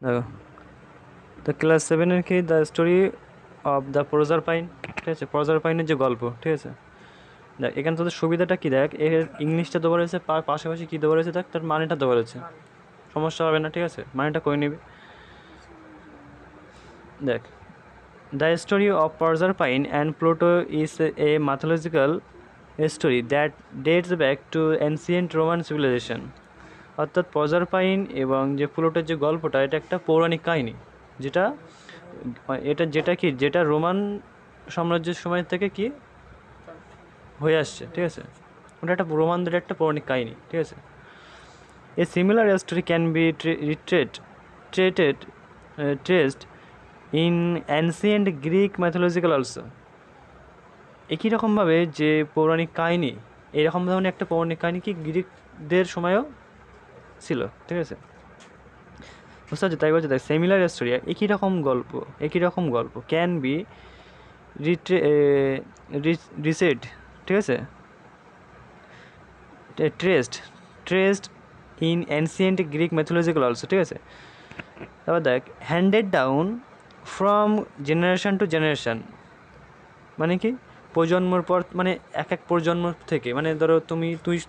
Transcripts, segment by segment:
দেখো, তো ক্লাস সেভেনের কি দ্য স্টোরি অফ দ্য প্রজারপাইন, ঠিক আছে, প্রজারপাইনের যে গল্প, ঠিক আছে। দেখ এখানে তোদের সুবিধাটা কী, দেখ এর ইংলিশটা দেওয়া রয়েছে, পাশাপাশি কী দেওয়া রয়েছে, দেখ তার মানেটা দেওয়া রয়েছে, সমস্যা হবে না, ঠিক আছে, মানেটা করে নিবি। দেখ, the story of Proserpine and Pluto is a mythological story that dates back to ancient Roman civilization। অর্থাৎ প্রজারপাইন এবং যে প্লুটোর যে গল্পটা, এটা একটা পৌরাণিক কাহিনী, যেটা যেটা রোমান সাম্রাজ্যের সময় থেকে কি হয়ে আসছে, ঠিক আছে। ওটা একটা রোমানদের একটা পৌরাণিক কাহিনী, ঠিক আছে। A similar story can be traced in ancient Greek mythological also. একই রকমভাবে যে পৌরাণিক কাহিনী, এইরকম ধরনের একটা পৌরাণিক কাহিনী কি গ্রিকদের সময়ও ছিল, ঠিক আছে, বুঝতে পারছি। তাই বলছে, দেখ সিমিলার স্টোরি, একই রকম গল্প ক্যান বি রিসেড, ঠিক আছে, traced in ancient Greek mythological also, ঠিক আছে। তারপর দেখ, handed down from generation to generation, মানে কি প্রজন্মর পর, মানে এক প্রজন্ম থেকে, মানে ধরো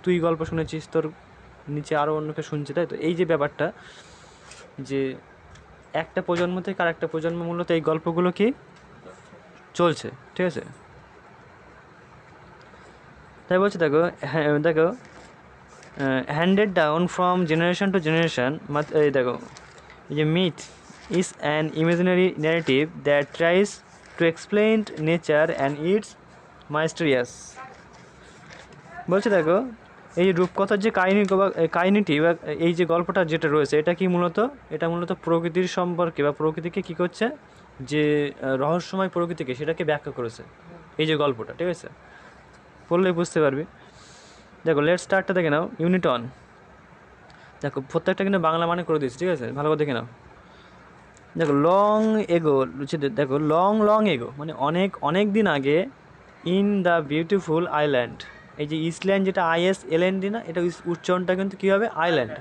তুই গল্প শুনেছিস, তোর নিচে আরও অন্যকে শুনছে, তাই তো এই যে ব্যাপারটা, যে একটা প্রজন্ম থেকে আর একটা প্রজন্ম মূলত এই গল্পগুলো কি চলছে, ঠিক আছে। তাই বলছে, দেখো দেখো, handed down from generation to generation, এই দেখো, এই যে myth is an imaginary narrative that tries to explain nature and its mysterious. বলছে দেখো, এই যে রূপকথার যে কাহিনীটি বা এই যে গল্পটা যেটা রয়েছে, এটা মূলত প্রকৃতির সম্পর্কে বা প্রকৃতিকে কী করছে, যে রহস্যময় প্রকৃতিকে সেটাকে ব্যাখ্যা করেছে এই যে গল্পটা, ঠিক আছে, পড়লেই বুঝতে পারবি। দেখো, লেট স্টার্টটা দেখে নাও, ইউনিট 1। দেখো প্রত্যেকটা কিন্তু বাংলা মানে করে দিচ্ছি, ঠিক আছে, ভালো করে দেখে নাও। দেখো লং এগো, দেখো লং এগো মানে অনেক অনেক দিন আগে, ইন দ্য বিউটিফুল আইল্যান্ড, এই যে ইসল্যান্ড যেটা ISLAND না, এটা উচ্চারণটা কিন্তু কী হবে, আইল্যান্ড।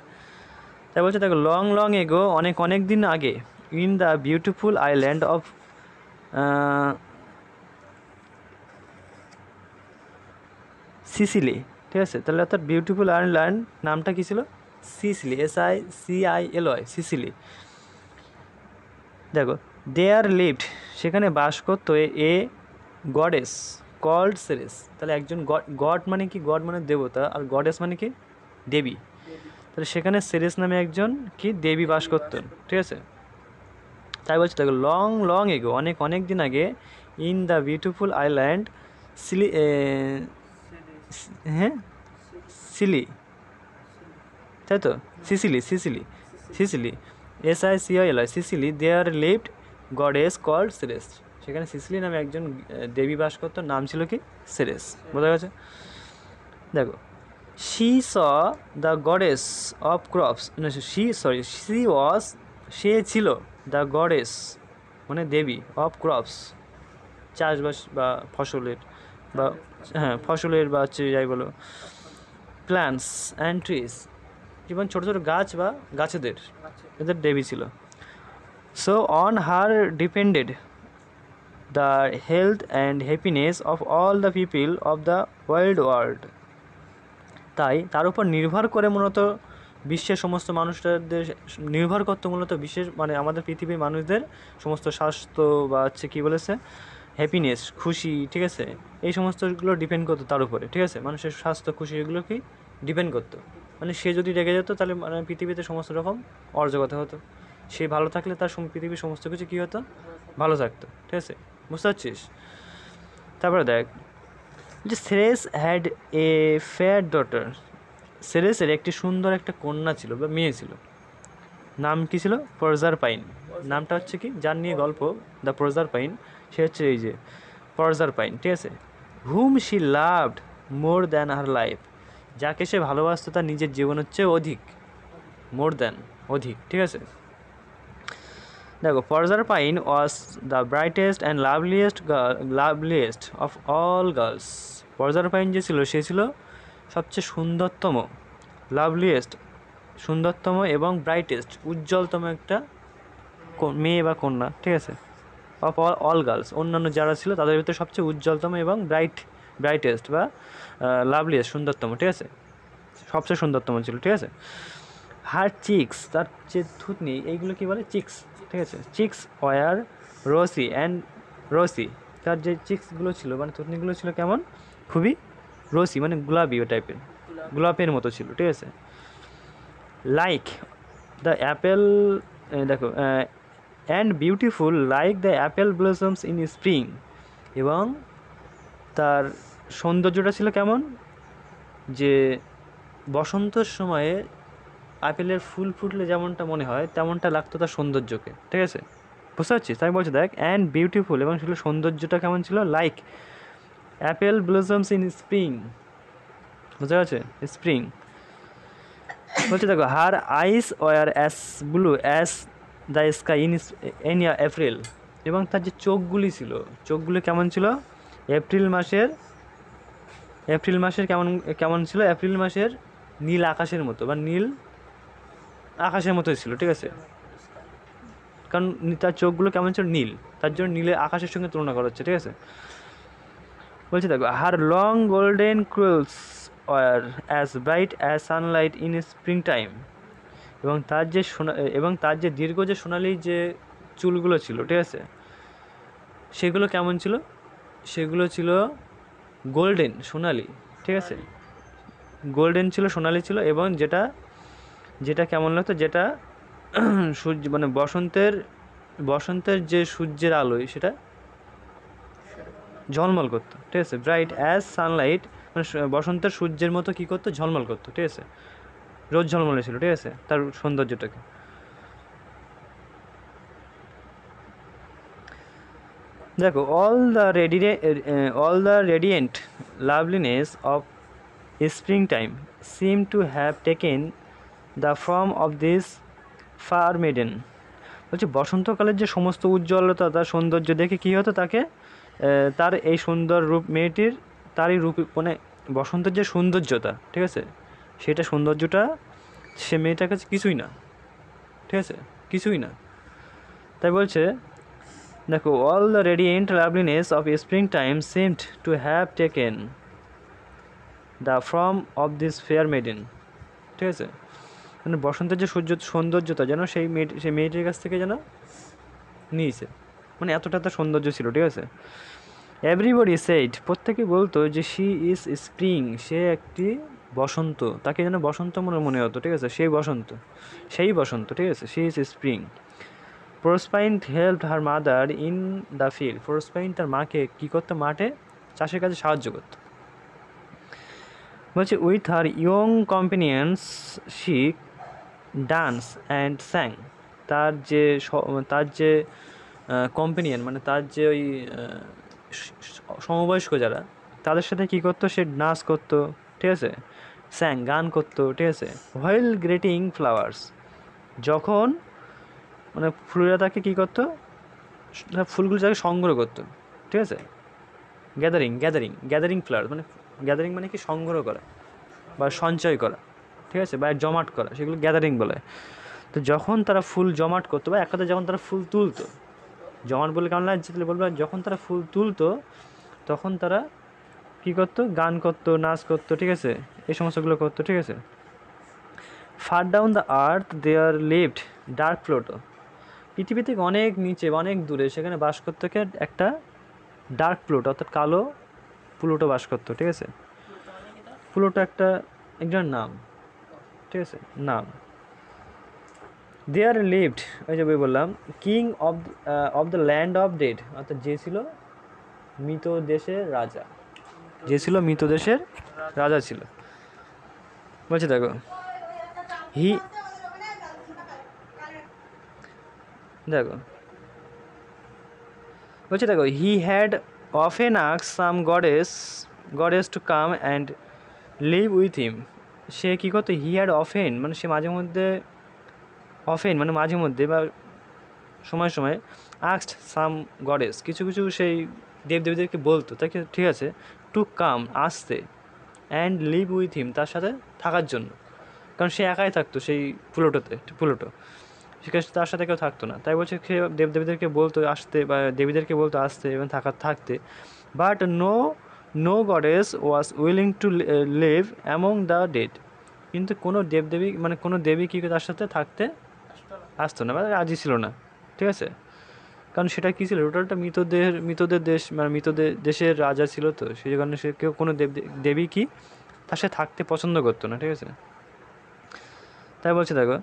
তাই বলছে দেখো, লং এগো অনেক অনেক দিন আগে, in the beautiful island of Sicily, ঠিক আছে। তাহলে অর্থাৎ বিউটিফুল আইল্যান্ড নামটা কী ছিল, সিসিলি, SICILY, সিসিলি। দেখো, দেয়ার লিভড, সেখানে বাস করতো এ গডেস কল্ড সেরেস। তাহলে একজন গড মানে কি, গড মানে দেবতা, আর গডেস মানে কি দেবী। তাহলে সেখানে সেরেস নামে একজন কি দেবী বাস করতেন, ঠিক আছে। তাই বলছি দেখো, লং এগো অনেক অনেক দিন আগে, in the beautiful island Sicily, হ্যাঁ সিলি, তাই তো, Sicily, SICILY, Sicily, there lived goddess called Ceres. সেখানে সিসিলি নামে একজন দেবী বাস করতো, নাম ছিল কি সেরেস, বোঝা গেছে। দেখো, she saw the goddess of crops, she was, সে ছিল, দ্য গডেস মানে দেবী, অফ ক্রপস চাষবাস বা ফসলের, বা হ্যাঁ ফসলের বা হচ্ছে যাই বলো, প্ল্যান্টস অ্যান্ড ট্রিজ, যেমন ছোটো ছোটো গাছ বা গাছেদের, এদের দেবী ছিল। So on her depended the health and happiness of all the people of the world. তাই তার উপর নির্ভর করে মূলত বিশ্বের সমস্ত মানুষদের নির্ভর করতো, মূলত বিশেষ মানে আমাদের পৃথিবীর মানুষদের সমস্ত স্বাস্থ্য বা হচ্ছে কী বলেছে, হ্যাপিনেস, খুশি, ঠিক আছে, এই সমস্তগুলো ডিপেন্ড করতো তার উপরে, ঠিক আছে, মানুষের স্বাস্থ্য খুশি এগুলো কি ডিপেন্ড করতো। মানে সে যদি রেগে যেত, তাহলে মানে পৃথিবীতে সমস্ত রকম অরাজকতা হতো। সে ভালো থাকলে তার পৃথিবীর সমস্ত কিছু কী হতো, ভালো থাকতো, ঠিক আছে, বুঝতে পারছিস। তারপরে দেখ, যে Ceres had a fair daughter, সেরেসের একটি সুন্দর একটা কন্যা ছিল বা মেয়ে ছিল, নাম কি ছিল, প্রজারপাইন। নামটা হচ্ছে কি, যার নিয়ে গল্প দ্য প্রজারপাইন, সে হচ্ছে এই যে প্রজারপাইন, ঠিক আছে। Hmm she loved more than her life, যাকে সে ভালোবাসতো তার নিজের জীবনের চেয়ে অধিক, মোর দ্যান অধিক, ঠিক আছে। দেখো, Proserpine was the brightest and loveliest of all girls. Proserpine যে ছিল, সে ছিল সবচেয়ে সুন্দরতম, লাভলিয়েস্ট সুন্দরতম এবং ব্রাইটেস্ট উজ্জ্বলতম একটা মেয়ে বা কন্যা, ঠিক আছে, অফ অল গার্লস, অন্যান্য যারা ছিল তাদের ভিতরে সবচেয়ে উজ্জ্বলতম এবং ব্রাইটেস্ট বা লাভলিয়েস্ট, সুন্দরতম, ঠিক আছে, সবচেয়ে সুন্দরতম ছিল, ঠিক আছে। হার চিক্স, তার যে থুতনি, এইগুলো কী বলে, চিক্স, ঠিক আছে, চিক্স ওয়ার রসি, তার যে চিক্সগুলো ছিল মানে থুতনিগুলো ছিল কেমন, খুবই রসি, মানে গোলাপি টাইপের, গোলাপের মতো ছিল, ঠিক আছে। লাইক দ্য অ্যাপেল, দেখো, and beautiful like the Apple blossoms in spring, এবং তার সৌন্দর্যটা ছিল কেমন, যে বসন্তের সময়ে আপেলের ফুল ফুটলে যেমনটা মনে হয় তেমনটা লাগতো তার সৌন্দর্যকে, ঠিক আছে, বুঝতে পারছিস? তাই বলছি দেখ, অ্যান্ড বিউটিফুল, এবং সেগুলো সৌন্দর্যটা কেমন ছিল, like apple blossoms in spring, বুঝতে পারছে, স্প্রিং বলছে, দেখো, her eyes were as blue as the sky in April, এবং তার যে চোখগুলি ছিল, চোখগুলি কেমন ছিল, এপ্রিল মাসের কেমন ছিল, এপ্রিল মাসের নীল আকাশের মতো বা নীল আকাশের মতোই ছিল, ঠিক আছে, কারণ তার চোখগুলো কেমন ছিল, নীল, তার জন্য নীলের আকাশের সঙ্গে তুলনা করা হচ্ছে, ঠিক আছে। বলছি দেখো, her long golden curls are as bright as sunlight in spring time, এবং তার যে দীর্ঘ যে সোনালি যে চুলগুলো ছিল, ঠিক আছে, সেগুলো কেমন ছিল, সেগুলো ছিল গোল্ডেন, সোনালি, ঠিক আছে, গোল্ডেন ছিল, সোনালি ছিল, এবং যেটা কেমন লাগতো, যেটা সূর্য মানে বসন্তের যে সূর্যের আলোয় সেটা ঝলমল করতো, ঠিক আছে, ব্রাইট অ্যাজ সানলাইট, মানে বসন্তের সূর্যের মতো কী করতো, ঝলমল করতো, ঠিক আছে, রোজ ঝলমলে ছিল, ঠিক আছে, তার সৌন্দর্যটাকে। দেখো, all the radiant লাভলিনেস of spring time seem to have taken the form of this fur maiden, বলছে বসন্তকালের যে সমস্ত উজ্জ্বলতা, তার সৌন্দর্য দেখে কী হতো, তার এই সুন্দর রূপ মেয়েটির, তারই রূপ, মানে বসন্তের যে সৌন্দর্যতা, ঠিক আছে, সেটা সৌন্দর্যটা সে মেয়েটার কাছে কিছুই না, ঠিক আছে, কিছুই না। তাই বলছে, দেখো, all the radiant লাভলিনেস of spring time seemed to have taken the form of this fair maiden, ঠিক আছে, মানে বসন্তের যে সৌন্দর্যতা যেন সেই মেয়েটির কাছ থেকে যেন নিয়েছে, মানে এতটা তার সৌন্দর্য ছিল, ঠিক আছে। এভরিবডি সেইড, প্রত্যেকে বলতো যে শি ইজ স্প্রিং, সে একটি বসন্ত, তাকে যেন বসন্ত মনে হতো, ঠিক আছে, সেই বসন্ত, ঠিক আছে, she is spring. Proserpine helped her mother in the field, Proserpine তার মাকে কী করতো, মাঠে চাষের কাজে সাহায্য করতো। বলছে, with her young companions she dance and স্যাং, তার যে কম্পেনিয়ন, মানে তার যে ওই সমবয়স্ক যারা, তাদের সাথে কী করতো, সে নাচ করতো, ঠিক আছে, স্যাং, গান করতো, ঠিক আছে। হোয়াইল গ্রেটিং ফ্লাওয়ার্স, যখন মানে ফুলেরা তাকে কী করতো, ফুলগুলো তাকে সংগ্রহ করতো, ঠিক আছে, গ্যাদারিং ফ্লাওয়ার, মানে গ্যাদারিং মানে কি, সংগ্রহ করা বা সঞ্চয় করা, ঠিক আছে, বা জমাট করা, সেগুলো গ্যাদারিং বলে। তো যখন তারা ফুল জমাট করতো, বা এক কথায় যখন তারা ফুল তুলতো, জমাট বলে কেমন লাগছে তাহলে বলবো, যখন তারা ফুল তুলতো তখন তারা কী করতো, গান করতো, নাচ করতো, ঠিক আছে, এই সমস্তগুলো করতো, ঠিক আছে। Far down the earth there lived dark Pluto, পৃথিবী থেকে অনেক নিচে বা অনেক দূরে সেখানে বাস করতো একটা ডার্ক প্লুটো, অর্থাৎ কালো প্লুটো বাস করতো, ঠিক আছে। প্লুটো একজন নাম, ঠিক আছে, নাম। দেয়ার লিভড, ওই যে বললাম, king of the land of dead, অর্থাৎ যে ছিল মৃত দেশের রাজা ছিল। বলছে, দেখো, he had often asked some goddess to come and live with him, সে কী করতো, হি হ্যাড অফেন মানে সে মাঝে মধ্যে বা সময় আস্কড সাম গডেস, কিছু সেই দেবদেবীদেরকে বলতো তাকে, ঠিক আছে, টু কাম, আসতে, অ্যান্ড লিভ উইথ হিম, তার সাথে থাকার জন্য, কারণ সে একাই থাকতো সেই প্লুটো, তার সাথে কেউ থাকতো না। তাই বলছে সে দেবদেবীদেরকে বলতো আসতে বা দেবীদেরকে বলতো আসতে এবং থাকতে, but no goddess was willing to live among the dead. কিন্তু কোনো দেবদেবী মানে কোনো দেবী কী তার সাথে থাকতে আসতো না, মানে রাজি ছিল না, ঠিক আছে। কারণ সেটা কী ছিল, টোটালটা মৃতদের দেশ, মানে মৃতদের দেশের রাজা ছিল, তো সেই কারণে সে কেউ কোনো দেবী কি তার সাথে থাকতে পছন্দ করতো না, ঠিক আছে। তাই বলছে দেখো,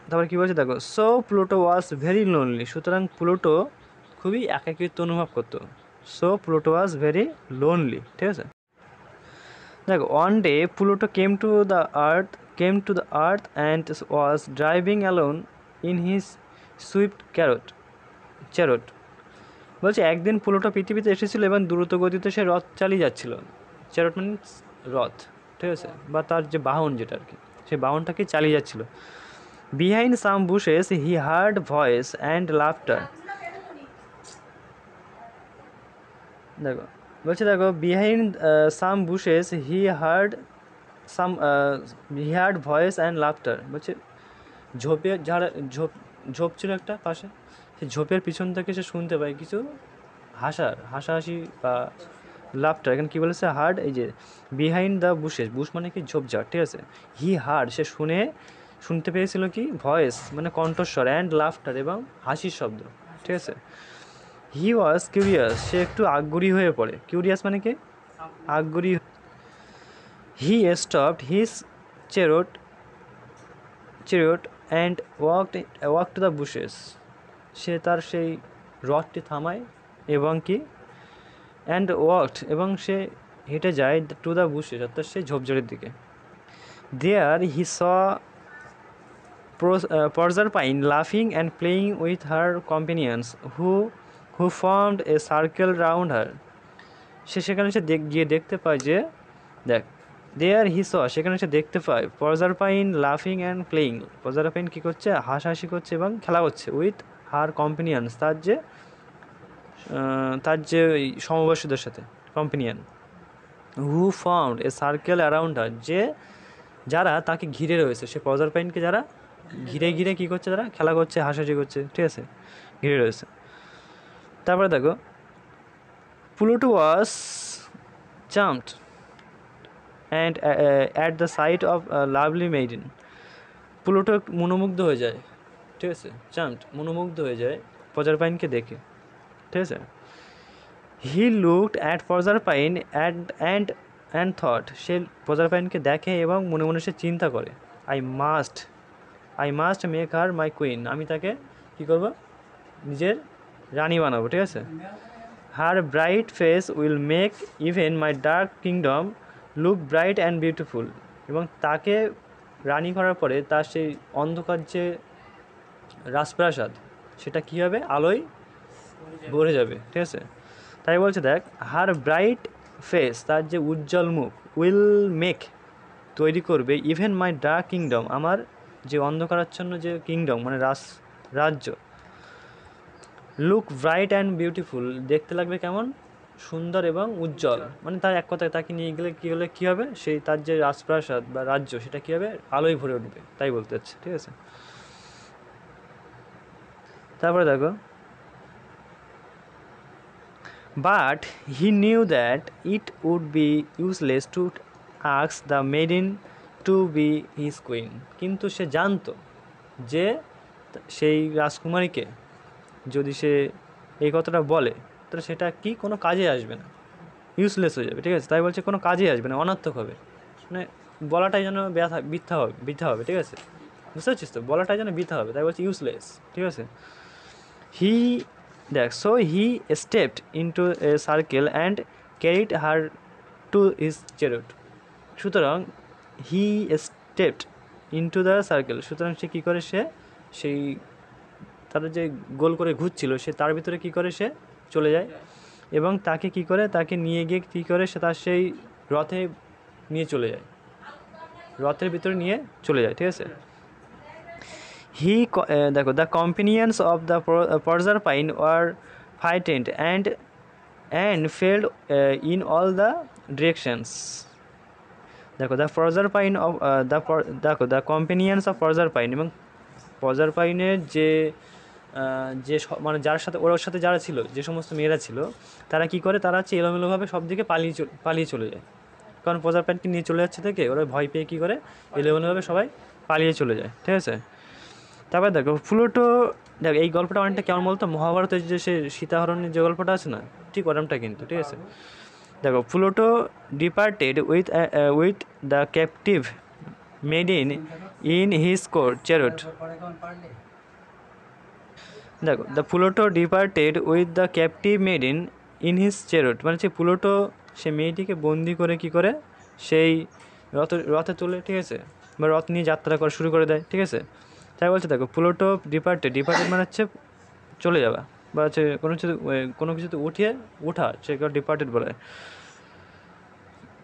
তারপর কী বলছে দেখো, so Pluto was very lonely, সুতরাং প্লুটো খুবই একাকিত্ব অনুভব করতো। So Pluto was very lonely, ঠিক আছে। দেখো, one day Pluto came to the earth and was driving alone in his swift chariot. বলছে একদিন প্লুটো পৃথিবীতে এসেছিল এবং দ্রুত গতিতে সে রথ চালিয়ে যাচ্ছিল। চ্যারট মিনস রথ, ঠিক আছে, বা তার যে বাহন যেটা আর কি, সে বাহনটাকে চালিয়ে যাচ্ছিল। Behind some bushes he heard voice and laughter. দেখো বলছে দেখো, behind some bushes he heard voice and laughter. বলছে ঝোপ ছিল একটা পাশে, সেই ঝোপের পিছন থেকে সে শুনতে পায় কিছু হাসাহাসি বা লাফটার। এখানে কী বলেছে, হার্ড, এই যে বিহাইন্ড দ্য বুশ মানে কি ঝোপঝাড়, ঠিক আছে। হি হার্ড সে শুনতে পেয়েছিল কি, ভয়েস মানে কণ্ঠস্বর, অ্যান্ড লাফটার এবং হাসির শব্দ, ঠিক আছে। হি ওয়াজ কিউরিয়াস সে একটু আগ্রহী হয়ে পড়ে। কিউরিয়াস মানে কি, আগ্রহী। He stopped his chariot and walk to the bushes. সে তার সেই রথটি থামায় এবং কি অ্যান্ড ওয়াকড এবং সে হেঁটে যায় টু দ্য বুশেস, অর্থাৎ সেই ঝোপঝাড়ের দিকে। দেয়ার হি স পর্জারপাইন লাফিং and playing with her companions who formed a circle round her. সেখানে সে গিয়ে দেখতে পায় যে, দেখ, দেয়ার হি স সেখানে সে দেখতে পায় পর্জারপাইন লাফিং অ্যান্ড প্লেয়িং। পর্জারপাইন কী করছে, হাসাহাসি করছে এবং খেলা করছে, উইথ হার কম্পেনিয়ন্স তার যে সমবয়সীদের সাথে, companion. Who found a circle around হার যারা তাকে ঘিরে রয়েছে, সে পর্জারপাইনকে যারা ঘিরে কী করছে, তারা খেলা করছে, হাসাহাসি করছে, ঠিক আছে, ঘিরে রয়েছে। তারপরে দেখো, Pluto was charmed and at the sight of lovely maiden. Pluto মনোমুগ্ধ হয়ে যায়, ঠিক আছে, মনোমুগ্ধ হয়ে যায় পর্জারপাইনকে দেখে, ঠিক আছে। He looked at Proserpine and thought সে পর্জারপাইনকে দেখে এবং মনে মনে সে চিন্তা করে, I must make her my queen. আমি তাকে কী করব, নিজের রানী বানাবো, ঠিক আছে। Her bright face will make even my dark kingdom look bright and beautiful. এবং তাকে রানী করার পরে তার সেই অন্ধকার যে রাজপ্রাসাদ, সেটা কী হবে, আলোয় ভরে যাবে, ঠিক আছে। তাই বলছে দেখ, হার ব্রাইট ফেস তার যে উজ্জ্বল মুখ, উইল মেক তৈরি করবে, ইভেন মাই ডার্ক কিংডম আমার যে অন্ধকারাচ্ছন্ন যে কিংডম মানে রাজ্য, লুক ব্রাইট অ্যান্ড বিউটিফুল দেখতে লাগবে কেমন, সুন্দর এবং উজ্জ্বল। মানে তার এক কথায় তাকে নিয়ে গেলে কী হবে, সেই তার যে রাজপ্রাসাদ বা রাজ্য, সেটা কী হবে, আলোয় ভরে উঠবে, তাই বলতে হচ্ছে, ঠিক আছে। তারপরে দেখো, but he knew that it would be useless to ask the maiden to be his queen. কিন্তু সে জানতো যে সেই রাজকুমারীকে যদি সে এই কথাটা বলে, তাহলে সেটা কি কোনো কাজে আসবে না, ইউজলেস হয়ে যাবে, ঠিক আছে। তাই বলছে কোনো কাজে আসবে না, অনর্থক হবে, মানে বলাটাই যেন বৃথা হবে, ঠিক আছে, বুঝতে পারছিস তো, বলাটাই যেন বৃথা হবে, তাই বলছে ইউজলেস, ঠিক আছে। So he stepped into a circle and carried her to his chariot. সুতরাং he stepped into the circle, সুতরাং সে কী করে, সেই তাদের যে গোল করে ঘুরছিল, সে তার ভিতরে কী করে, সে চলে যায় এবং তাকে কী করে, তাকে নিয়ে গিয়ে কী করে, সে তার সেই রথে নিয়ে চলে যায়, রথের ভিতরে নিয়ে চলে যায়, ঠিক আছে। দেখো, the companions of the Proserpine were frightened and fled in all the directions. দেখো, দ্য কম্পেনিয়ন্স অফ পর্জারপাইন এবং প্রজারপাইনের যে মানে যার সাথে ওর সাথে যারা ছিল, যে সমস্ত মেয়েরা ছিল, তারা কি করে, তারা হচ্ছে এলোমেলোভাবে সব দিকে পালিয়ে চলে যায়। কারণ প্রজারপাইনকে নিয়ে চলে যাচ্ছে থেকে ওরা ভয় পেয়ে কী করে, এলোমেলোভাবে সবাই পালিয়ে চলে যায়, ঠিক আছে। তারপরে দেখো প্লুটো, দেখো এই গল্পটা অনেকটা কেমন বলতো, মহাভারতের যে সে সীতাহরণের যে গল্পটা আছে না, ঠিক ওরমটা কিন্তু, ঠিক আছে। দেখো Pluto departed with the captive maiden in his chariot. দেখো the Pluto departed with the captive maiden in his chariot, মানে হচ্ছে প্লুটো সে মেয়েটিকে বন্দি করে কি করে সেই রথে তোলে, ঠিক আছে, বা রথ নিয়ে যাত্রা করা শুরু করে দেয়, ঠিক আছে। তাই বলছে দেখো প্লুটো ডিপার্টেড মানে হচ্ছে চলে যাওয়া, বা হচ্ছে কোনো কিছুতে ওঠা, সেটা ডিপার্টেড বলে।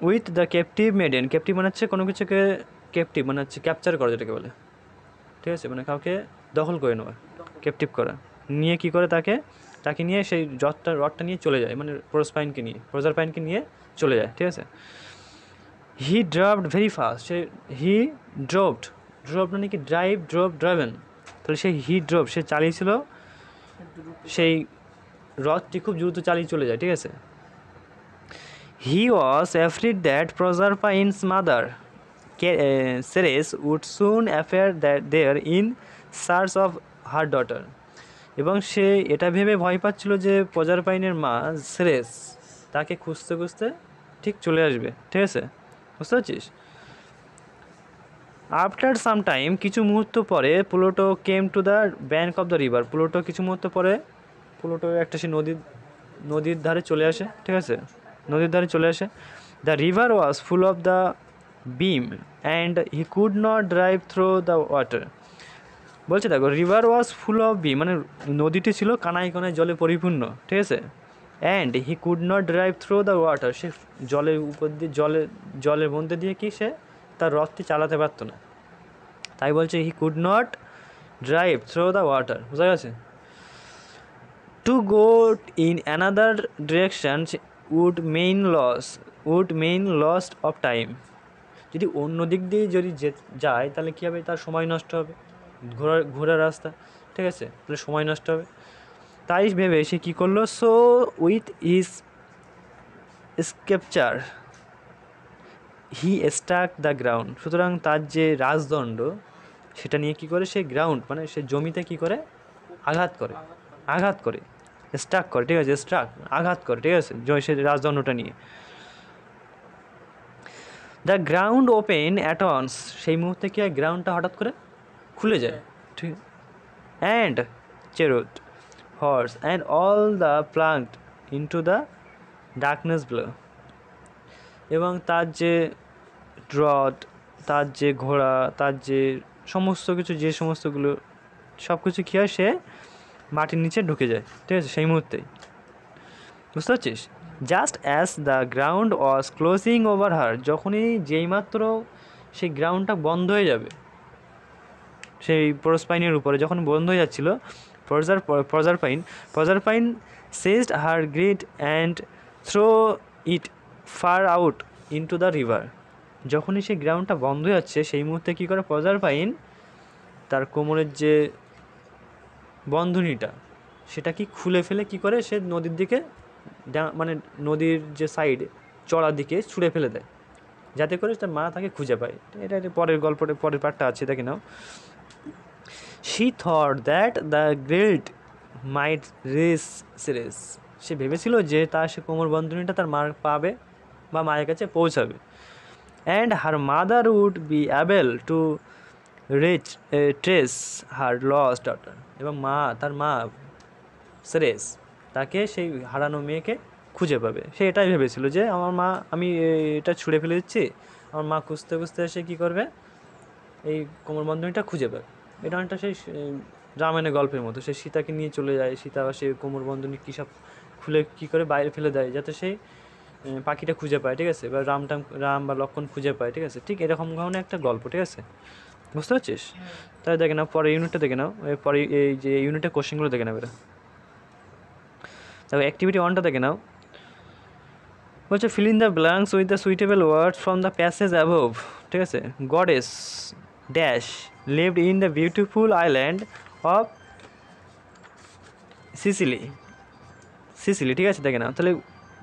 With the captive maiden, captive মানে হচ্ছে কোনো কিছুকে, ক্যাপটিভ মানে হচ্ছে ক্যাপচার করা যেটাকে বলে, ঠিক আছে, মানে কাউকে দখল করে নেওয়া, ক্যাপটিভ করা, নিয়ে কি করে তাকে নিয়ে সেই রথটা নিয়ে চলে যায়, মানে প্রজারপাইনকে নিয়ে চলে যায়, ঠিক আছে। হি ড্রাইভড ভেরি ফাস্ট, হি ড্রোভড মানে কি ড্রাইভেন, তাহলে সে চালিয়েছিল সেই রথটি, খুব দ্রুত চালিয়ে চলে যায়, ঠিক আছে। He was afraid that Proserpine's mother Ceres would soon appear there in search of her daughter, এবং সে এটা ভেবে ভয় পাচ্ছিল যে প্রজারপাইনের মা সেরেস তাকে খুঁজতে ঠিক চলে আসবে, ঠিক আছে, বুঝতে পারছিস। আফটার সাম টাইম, কিছু মুহূর্ত পরে, Pluto came to the bank of the river, কিছু মুহূর্ত পরে প্লুটো একটা সে নদীর ধারে চলে আসে, ঠিক আছে, নদীর ধারে চলে আসে। The river was full of the beam and he could not drive through the water. বলছে দেখো রিভার ওয়াজ ফুল অফ বিম, মানে নদীটি ছিল কানায় জলে পরিপূর্ণ, ঠিক আছে। And he could not drive through the water, সে জলের উপর দিয়ে জলের মধ্যে দিয়ে কি সে তার রথটি চালাতে পারতো না, তাই বলছে he could not drive through the water, বুঝা গেছে। To go in another direction would mean loss of time, যদি অন্য দিক দিয়ে যদি যায় তাহলে কী হবে, তার সময় নষ্ট হবে, ঘোরার রাস্তা, ঠিক আছে, তাহলে সময় নষ্ট হবে। তাই ভেবে সে কী করলো, so with his sceptre he struck the ground, সুতরাং তার যে রাজদণ্ড সেটা নিয়ে কী করে, সে গ্রাউন্ড মানে সে জমিতে কী করে আঘাত করে স্টাক করে, ঠিক আছে, আঘাত করে, ঠিক আছে, সে রাজদণ্ডটা নিয়ে। The ground open at once, সেই মুহূর্তে কি হয়, গ্রাউন্ডটা হঠাৎ করে খুলে যায়, ঠিক, and chariot horse and all the plunged into the darkness below, এবং তার যে রথ, তার যে ঘোড়া, তার যে সমস্ত কিছু, যে সমস্তগুলো সব কিছু কী হয়, সে মাটির নিচে ঢুকে যায়, ঠিক আছে, সেই মুহূর্তেই, বুঝতে পারছিস। Just as the ground was closing over her, যখনই যেইমাত্র সেই গ্রাউন্ডটা বন্ধ হয়ে যাবে সেই প্রজারপাইনের উপরে, যখন বন্ধ হয়ে যাচ্ছিল, Proserpine seized her girdle and throw it far out into the river, যখনই সেই গ্রাউন্ডটা বন্ধ হয়ে যাচ্ছে সেই মুহূর্তে কী করে, প্রজারপাইন তার কোমরের যে বন্ধনীটা সেটা কি খুলে ফেলে কী করে, সে নদীর দিকে, মানে নদীর যে সাইড চড়ার দিকে ছুঁড়ে ফেলে দেয়, যাতে করে তার মা তাকে খুঁজে পায়। এটা পরের পার্টটা আছে, দেখে নাও। She thought that the girdle might reach Ceres, সে ভেবেছিল যে সে কোমর বন্ধনীটা তার মার পাবে বা মায়ের কাছে পৌঁছাবে। And her mother would be able to trace her lost daughter, এবং তার মা সেরেস তাকে সেই হারানো মেয়েকে খুঁজে পাবে। সে এটাই ভেবেছিল যে আমি এটা ছুঁড়ে ফেলে দিচ্ছি, আমার মা খুঁজতে এসে কী করবে, এই কোমরবন্ধনীটা খুঁজে পাবে। এটা অনেকটা সেই রামায়ণের গল্পের মতো, সে সীতাকে নিয়ে চলে যায়, সীতা বা সেই কোমরবন্ধনী কী সব খুলে কী করে বাইরে ফেলে দেয়, যাতে সেই পাখিটা খুঁজে পায়, ঠিক আছে, বা রাম বা লক্ষ্মণ খুঁজে পায়, ঠিক আছে, ঠিক এরকম ধরনের একটা গল্প, ঠিক আছে, বুঝতে পারছিস। তাই দেখে নাও পরে ইউনিটটা দেখে নাও, পরে এই যে ইউনিটের কোশ্চেনগুলো দেখে নাও। এরা তবে অ্যাক্টিভিটি 1টা দেখে নাও, fill in the blanks with the suitable words from the passage above. ঠিক আছে, goddess dash lived in the beautiful island of Sicily. Sicily, ঠিক আছে, দেখে নাও তাহলে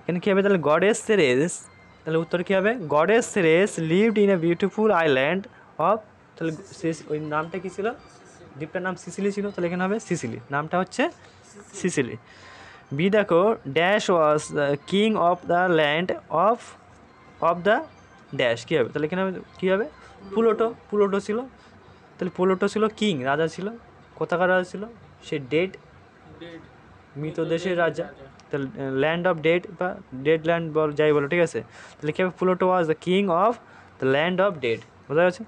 এখানে কী হবে, তাহলে গডেস সেরেস, তাহলে উত্তর কী হবে, goddess Ceres lived in a beautiful island of, তাহলে ওই নামটা কী ছিল, দ্বীপটার নাম সিসিলি ছিল, তাহলে এখানে হবে সিসিলি, নামটা হচ্ছে সিসিলি। বি দেখো, dash was king of the land of the dash, কী হবে, তাহলে এখানে কী হবে, প্লুটো, প্লুটো ছিল, তাহলে প্লুটো ছিল কিং, রাজা ছিল, কোথাকার রাজা ছিল, সে ডেড, মৃত দেশের রাজা, তাহলে ল্যান্ড অফ ডেড বা ডেড ল্যান্ড বল যাই বলো, ঠিক আছে, তাহলে কী হবে, Pluto was the king of the land of dead, বোঝা গেছে।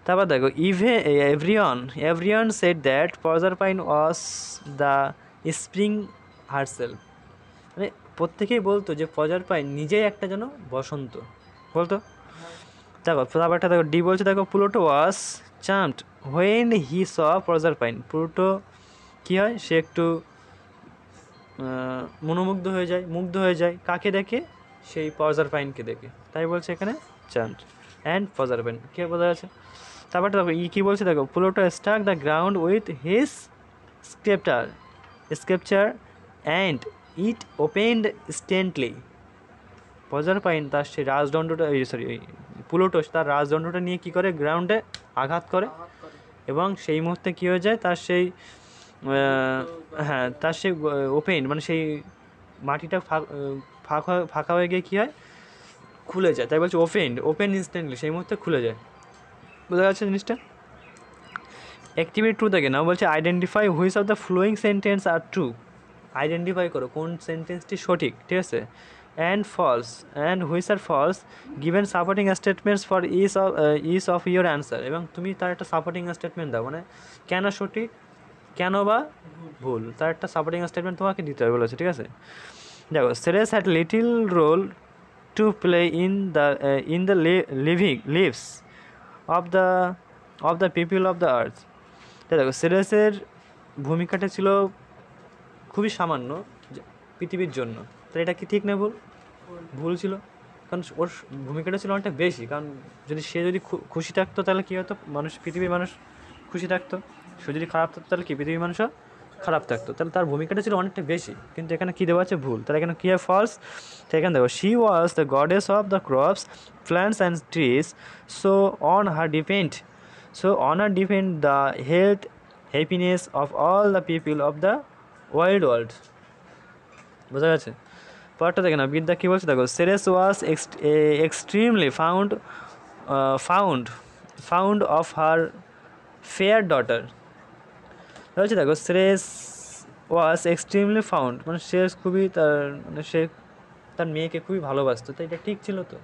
তারপর দেখো, everyone said that Proserpine was the spring herself, মানে প্রত্যেকেই বলতো যে প্রজারপাইন নিজেই একটা যেন বসন্ত, বলতো। দেখো তারপরটা দেখো, ডি বলছে দেখো, Pluto was charmed when he saw Proserpine, Pluto কী হয়, সে একটু মনোমুগ্ধ হয়ে যায়, মুগ্ধ হয়ে যায়, কাকে দেখে, সেই প্রজারপাইনকে দেখে, তাই বলছে এখানে চার্মড অ্যান্ড প্রজারপাইন, কে বোঝা যাচ্ছে। তারপরটা দেখো, কী বলছে দেখো, Pluto struck the ground with his sceptre and it opened instantly, Proserpine তার সেই রাজদণ্ডটা, প্লুটো তার রাজদণ্ডটা নিয়ে কী করে, গ্রাউন্ডে আঘাত করে, এবং সেই মুহূর্তে কী হয়ে যায়, তার সেই হ্যাঁ, তার সেই ওপেন, মানে সেই মাটিটা ফাঁকা হয়ে গিয়ে কী হয়, খুলে যায়, তাই বলছে ওপেন ইনস্ট্যান্টলি, সেই মুহূর্তে খুলে যায়, বোঝা যাচ্ছে জিনিসটা। অ্যাক্টিভিটি ট্রু দেখে নাও, বলছে identify which of the following sentence are true, identify করো কোন সেন্টেন্সটি সঠিক, ঠিক আছে, and false, and which are false, given supporting statements for each of your answer, এবং তুমি তার একটা সাপোর্টিং স্টেটমেন্ট দাও, মানে কেন সঠিক, কেন বা ভুল, তার একটা সাপোর্টিং স্টেটমেন্ট তোমাকে দিতে হবে বলেছে, ঠিক আছে। দেখো, Ceres had little role to play in the lives of the people of the earth, দেখো সেরেসের ভূমিকাটা ছিল খুবই সামান্য পৃথিবীর জন্য, তো এটা কি ঠিক না ভুল, ভুল ছিল, কারণ ওর ভূমিকাটা ছিল অনেকটা বেশি, কারণ সে যদি খুশি থাকতো তাহলে কী হতো, পৃথিবীর মানুষ খুশি থাকতো, সে যদি খারাপ থাকতো তাহলে কি পৃথিবীর মানুষও খারাপ থাকতো, তাহলে তার ভূমিকাটা ছিল অনেকটা বেশি, কিন্তু এখানে কী দেওয়া আছে, ভুল, তাহলে এখানে কী হয়, ফলস। তো এখানে দেখো, she was the goddess of the crops, plants and trees, so on her depend the health happiness of all the people of the world, বোঝা গেছে। পরটা দেখে না, বিদ্যা কী বলছে দেখো, Ceres was extremely found of her fair daughter, বলছে দেখো, Ceres ওয়াজ extremely found, মানে সে খুবই সে তার মেয়েকে খুবই ভালোবাসতো, তো এটা ঠিক ছিল, তো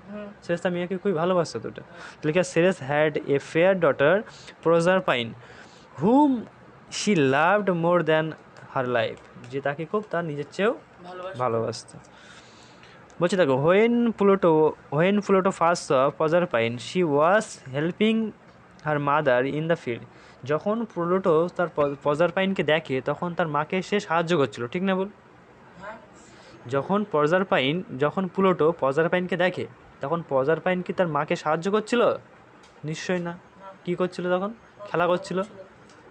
সেরেস তার মেয়েকে খুবই ভালোবাসতো, তো এটা লিখে, Ceres had a fair daughter Proserpine whom she loved more than her life, যে তাকে খুব তার নিজের চেয়েও ভালোবাসতো। বলছে দেখো, when Pluto first saw Proserpine she was helping her mother in the field, যখন প্লুটো তার প্রজারপাইনকে দেখে তখন তার মাকে সে সাহায্য করছিল, ঠিক না বল, যখন প্লুটো প্রজারপাইনকে দেখে তখন প্রজারপাইন কি তার মাকে সাহায্য করছিল, নিশ্চয়ই না, কী করছিল, তখন খেলা করছিল,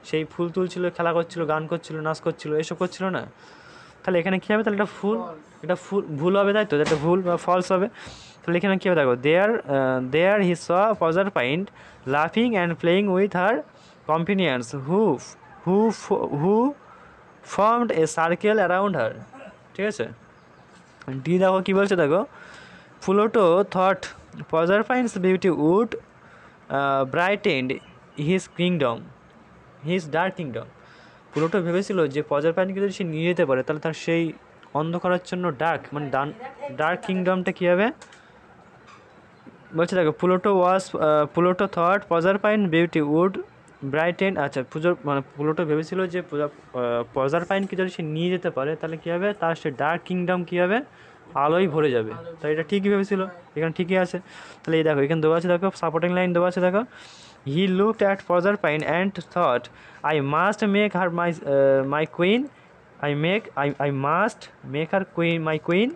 সেই ফুল তুলছিল, খেলা করছিল, গান করছিল, নাচ করছিল, এসব করছিল না, তাহলে এখানে কী হবে, তাহলে এটা ভুল হবে, তাই তো, এটা ভুল বা ফলস হবে, তাহলে এখানে কী হবে দেখো, দেয়ার হি স প্রজারপাইন লাফিং and playing with her companions who formed a circle around her, ঠিক আছে। ডি দেখো কী বলছে দেখো, Pluto thought Proserpine's beauty would brightened his dark kingdom, Pluto ভেবেছিল যে প্রজারপাইনকে যদি সে নিয়ে যেতে পারে তাহলে তার সেই অন্ধকারাচ্ছন্ন ডার্ক কিংডমটা কী হবে, বলছে দেখো, Pluto thought Proserpine beauty would brighten, আচ্ছা প্লুটো ভেবেছিল যে প্রজারপাইনকে যদি সে নিয়ে যেতে পারে তাহলে কী হবে, তার সে ডার্ক কিংডম কী হবে, আলোয় ভরে যাবে, তাই এটা ঠিকই ভেবেছিল, এখানে ঠিকই আছে। তাহলে এই দেখো, এখানে দেওয়া আছে দেখো, সাপোর্টিং লাইন দেওয়া আছে দেখো, he looked at Proserpine and thought I must make her my queen. I must make her my queen.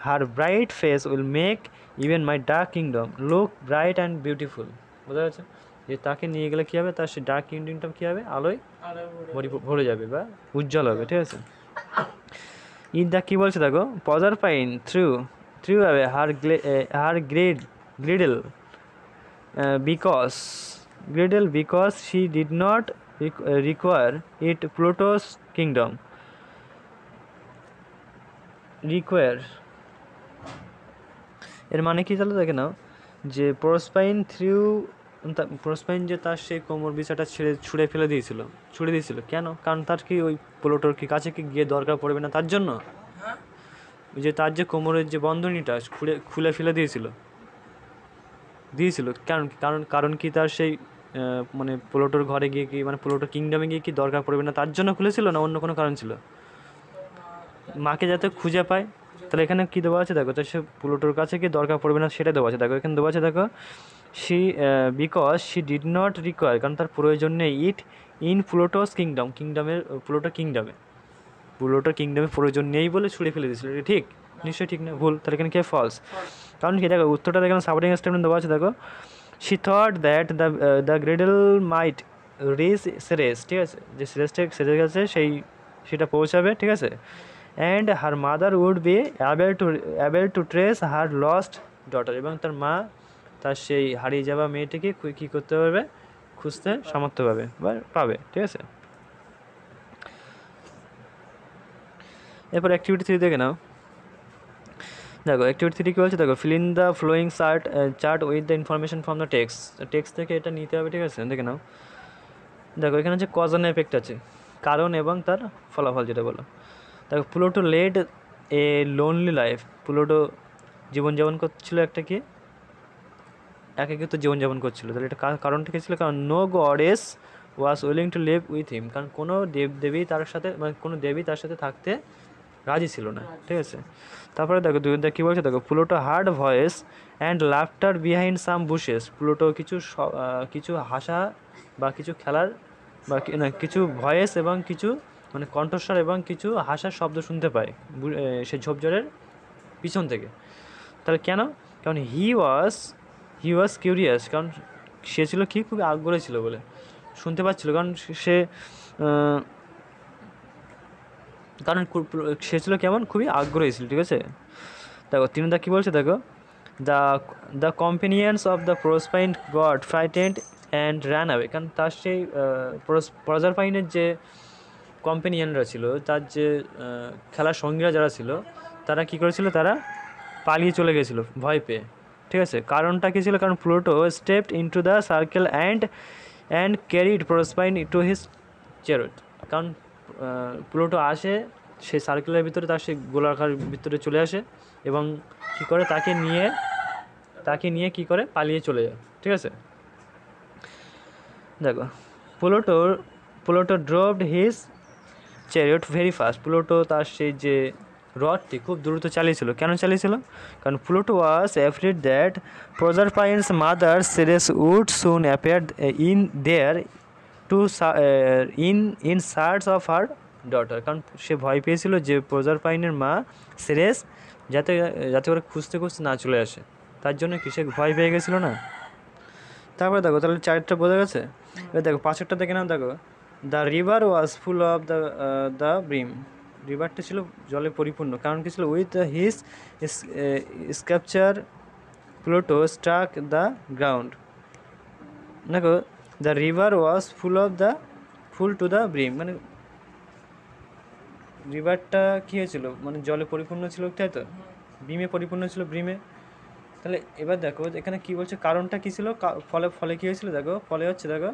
Her bright face will make even my dark kingdom look bright and beautiful. বোঝা যাচ্ছে? যে তাকে নিয়ে গেলে কী হবে, তার সেই dark কিংডমটা কী হবে, আলোয় ভরে যাবে বা উজ্জ্বল হবে, ঠিক আছে? দা কী বলছে দেখো, Proserpine threw away her girdle because she did not require it Pluto's kingdom require এর মানে কি চলো দেখে নাও, যে প্রসপাইন যে তার সেই কোমর বিছাটা ছুঁড়ে দিয়েছিল কেন? কারণ তার কি ওই প্লুটোর কি কাছে কি গিয়ে দরকার পড়বে না তার জন্য, যে তার যে কোমরের যে বন্ধনীটা খুলে ফেলে দিয়েছিল কারণ কি তার সেই মানে প্লুটোর ঘরে গিয়ে কি, মানে প্লুটোর কিংডমে গিয়ে কি দরকার পড়বে না তার জন্য খুলেছিল, না অন্য কোনো কারণ ছিল? মাকে যাতে খুঁজে পায়। তাহলে এখানে কী দেওয়া আছে দেখো, তো সে প্লুটোর কাছে কি দরকার পড়বে না সেটা দেওয়া আছে দেখো, এখানে দেওয়া আছে দেখো, because she did not require, কারণ তার প্রয়োজন নেই ইট ইন প্লুটোস প্লুটোর কিংডমে প্রয়োজন নেই বলে ছুঁড়ে ফেলে দিয়েছিল। এটা ঠিক? নিশ্চয়ই ঠিক না, ভুল। তাহলে এখানে কে ফলস? কারণ কি দেখো, উত্তরটা দেখেন সাপোর্টিং স্টেটমেন্ট দেওয়া আছে দেখো, she thought that the girdle might reach Ceres, ঠিক আছে, যে সেরেস গেছে সেটা পৌঁছাবে, ঠিক আছে, and her mother would be able to trace her lost daughter, এবং তার মা তার সেই হারিয়ে যাওয়া মেয়েটিকে কী করতে পারবে, খুঁজতে সামর্থ্য পাবে, ঠিক আছে। এরপর অ্যাক্টিভিটি 3 দেখে নাও। দেখো অ্যাক্টিভিটি 3 কী বলছে দেখো, fill in the following chart with the information from the text থেকে এটা নিতে হবে, ঠিক আছে। দেখে নাও, দেখো এখানে হচ্ছে কজ অ্যান্ড এফেক্ট আছে, কারণ এবং তার ফলাফল যেটা বলো। দেখো Pluto led a lonely life, Pluto জীবনযাপন করছিল একটা কি একাকিত্ব জীবনযাপন করছিল। তাহলে এটা কারণটা কী ছিল? কারণ no goddess was willing to live with him, কারণ কোনো দেবী তার সাথে থাকতে রাজি ছিল না, ঠিক আছে। তারপরে দেখো কী বলছে দেখো, Pluto hard voice and laughter behind some bushes, Pluto কিছু হাসা বা কিছু খেলার বা কিছু ভয়েস এবং কিছু মানে কণ্ঠস্বর এবং কিছু হাসার শব্দ শুনতে পায় সে ঝোপঝাড়ের পিছন থেকে। তাহলে কেন? কারণ হি ওয়াজ কিউরিয়াস, কারণ সে ছিল কি, খুবই আগ্রহী ছিল বলে শুনতে পাচ্ছিল, কারণ সে ছিল কেমন, খুবই আগ্রহী ছিল, ঠিক আছে। দেখো তিনটা কী বলছে দেখো, the companions of the Proserpine got frightened and ran away, কারণ তার সেই প্রজারপাইনের যে কম্পেনিয়নরা ছিল, তার যে খেলার সঙ্গীরা যারা ছিল, তারা কী করেছিল, তারা পালিয়ে চলে গেছিলো ভয় পেয়ে, ঠিক আছে। কারণটা কী ছিল? কারণ Pluto stepped into the circle and carried Proserpine to his chariot, কারণ প্লুটো আসে সেই সার্কেলের ভিতরে, তার সেই গোলাকার ভিতরে চলে আসে এবং কী করে তাকে নিয়ে কী করে পালিয়ে চলে যায়, ঠিক আছে। দেখো Pluto droved his chariot very fast, Pluto তার সেই যে রথটি খুব দ্রুত চালিয়েছিল। কেন চালিয়েছিল? কারণ Pluto was afraid that Proserpine's mother Ceres would soon appear in there to in search of her daughter, কারণ সে ভয় পেয়েছিল যে প্রজারপাইনের মা সেরেস যাতে করে খুঁজতে না চলে আসে, তার জন্য কি সে ভয় পেয়ে গেছিলো না। তারপরে দেখো তাহলে চারটা বোঝা গেছে। এবার দেখো পাঁচটা দেখে নাও। দেখো the river was full of the brim, রিভারটা ছিল জলে পরিপূর্ণ, কারণ কি ছিল? With his sceptre Pluto struck the ground. দেখো the river was full to the brim, মানে রিভারটা কী হয়েছিল, মানে জলে পরিপূর্ণ ছিল, তাই তো, ব্রিমে পরিপূর্ণ ছিল, ব্রিমে। তাহলে এবার দেখো এখানে কী বলছে, কারণটা কী ছিল, ফলে কী হয়েছিল? দেখো ফলে হচ্ছে দেখো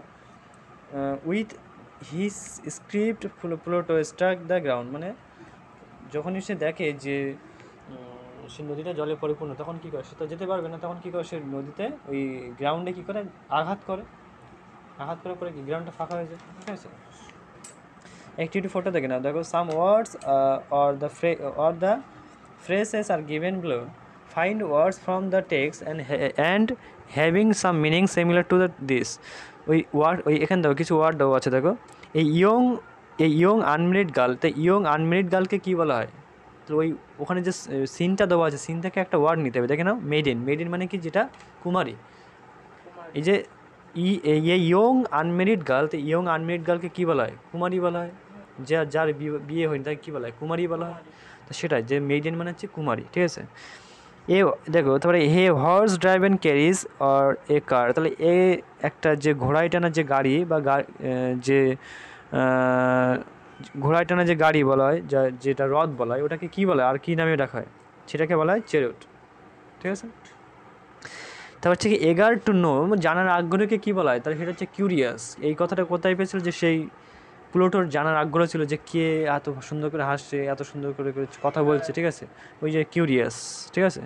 উইথ হিজ স্ক্রিপ্ট প্লুটো স্ট্রাক দ্য গ্রাউন্ড, মানে যখনই সে দেখে যে সে নদীটা জলে পরিপূর্ণ, তখন কী করে, সে তো যেতে পারবে না, তখন কী করে, সে নদীতে ওই গ্রাউন্ডে কী করে আঘাত করে পরে কি গ্রাউন্ডটা ফাঁকা হয়ে যায়, ঠিক আছে। অ্যাক্টিভিটি 4টা দেখে না। দেখো some words or the phrases are given below. Find words from the text and having some meaning similar to this. এখানে দেখো কিছু ওয়ার্ড দেওয়া আছে। দেখো এই ইয়ং আনমেরিড গার্ল, তো ইয়ং আনমেরিড গার্লকে কী বলা হয়? তো ওখানে যে সিনটা দেওয়া আছে, সিন থেকে একটা ওয়ার্ড নিতে হবে। দেখে নাও মেডিন মানে কি, যেটা কুমারী। এই যে ইয়ং আনমেরিড গার্ল, তো ইয়ং আনমেরিড গার্লকে কী বলা হয়? কুমারী বলা হয়। যার বিয়ে হয়নি তাকে কী বলা হয়? কুমারী বলা হয়। তো সেটাই, যে মেইডেন মানে হচ্ছে কুমারী, ঠিক আছে। দেখো তারপরে হে horse drive and carriage or a car, তাহলে একটা যে ঘোড়ায় টানা যে গাড়ি বা যে ঘোড়ায় টানা যে গাড়ি বলা হয়, যেটা রথ বলা হয়, ওটাকে কী বলা হয় আর কী নামে ডাকা হয়? সেটাকে বলা হয় চ্যারিয়ট, ঠিক আছে। তারপর হচ্ছে কি এগার টু নো, জানার আগ্রহকে কী বলা হয়? তাহলে সেটা হচ্ছে কিউরিয়াস। এই কথাটা কোথায় পেয়েছিল? যে সেই প্লুটোর জানার আগ্রহ ছিল যে কে এত সুন্দর করে হাসছে, এত সুন্দর করে কথা বলছে, ঠিক আছে, ওই যে কিউরিয়াস, ঠিক আছে।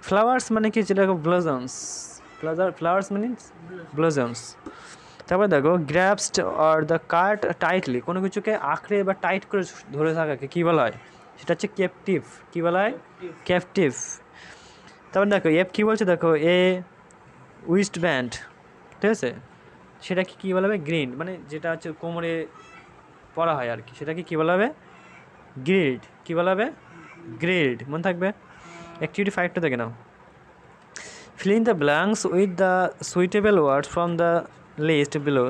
ফ্লাওয়ার্স মানে কি? যেটা ব্লজমস, ফ্লাওয়ার্স মিনিস ব্লজমস। তারপরে দেখো গ্র্যাবসড অর দ্য কাট টাইটলি, কোনো কিছুকে আঁকড়ে বা টাইট করে ধরে থাকাকে কী বলা হয়? সেটা হচ্ছে ক্যাপটিভ। কী বলা হয়? ক্যাপটিভ। তারপর দেখো কী বলছে, দেখো উইস্ট ব্যান্ড, ঠিক আছে, সেটাকে কী বলা হবে? গ্রিন্ড, মানে যেটা হচ্ছে কোমরে পড়া হয় আর কি, সেটাকে কী বলা হবে? গ্রিল্ড। কী বলা হবে? গ্রিল্ড, মনে থাকবে। অ্যাক্টিভিটি 5টা দেখে নাও। fill in the blanks with the suitable words from the list below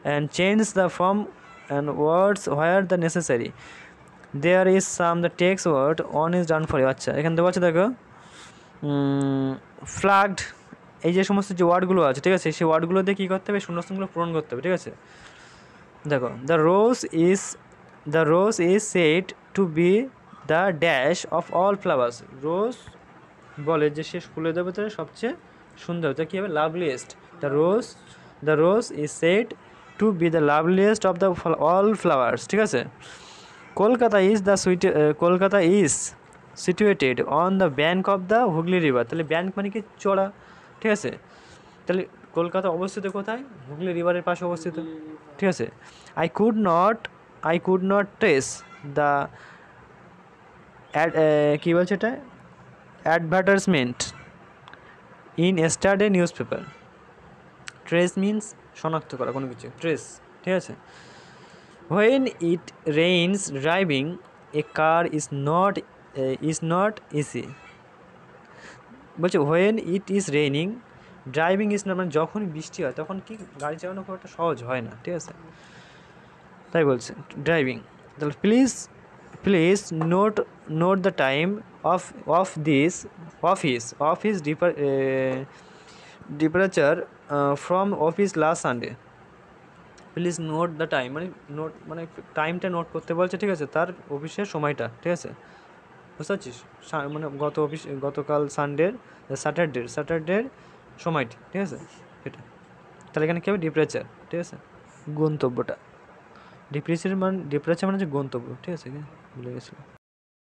and change the form and words where the necessary. There is some the text word on is done for you. আচ্ছা, এখান থেকে বলছে দেখো flagged, এই যে সমস্ত যে ওয়ার্ডগুলো আছে, ঠিক আছে, সেই ওয়ার্ডগুলো দিয়ে কী করতে হবে? শূন্যস্থানগুলো পূরণ করতে হবে, ঠিক আছে। দেখো the rose is said to be the dash of all flowers. Rose বলে যে সে ফুলের ভিতরে সবচেয়ে সুন্দর, তা কী হবে? Loveliest. The rose is said to be the loveliest of the all flowers, ঠিক আছে। Kolkata is situated on the bank of the Hooghly river, তাহলে ব্যাঙ্ক মানে কি? চড়া, ঠিক আছে। তাহলে কলকাতা অবস্থিত কোথায়? হুগলি রিভারের পাশে অবস্থিত, ঠিক আছে। I could not trace the কী বলছে এটা? Advertisement in yesterday news paper. Trace means শনাক্ত করা কোনো কিছু, ট্রেস, ঠিক আছে। When it rains driving a car is not easy, বলছে when it is raining driving is not, মানে যখন বৃষ্টি হয় তখন কি গাড়ি চালানো খুব একটা সহজ হয় না, ঠিক আছে, তাই বলছে ড্রাইভিং। তাহলে please note the time of his departure from office last Sunday. Please note the time, মানে টাইমটা নোট করতে বলছে, ঠিক আছে, তার অফিসের সময়টা, ঠিক আছে, বুঝতে পারছিস? মানে গতকাল স্যাটারডের সময়টি, ঠিক আছে, এটা। তাহলে এখানে কী হবে? ডিপারেচার, ঠিক আছে, গন্তব্যটা। ডিপারেচার মানে হচ্ছে গন্তব্য, ঠিক আছে, ভুলে গেছিলাম।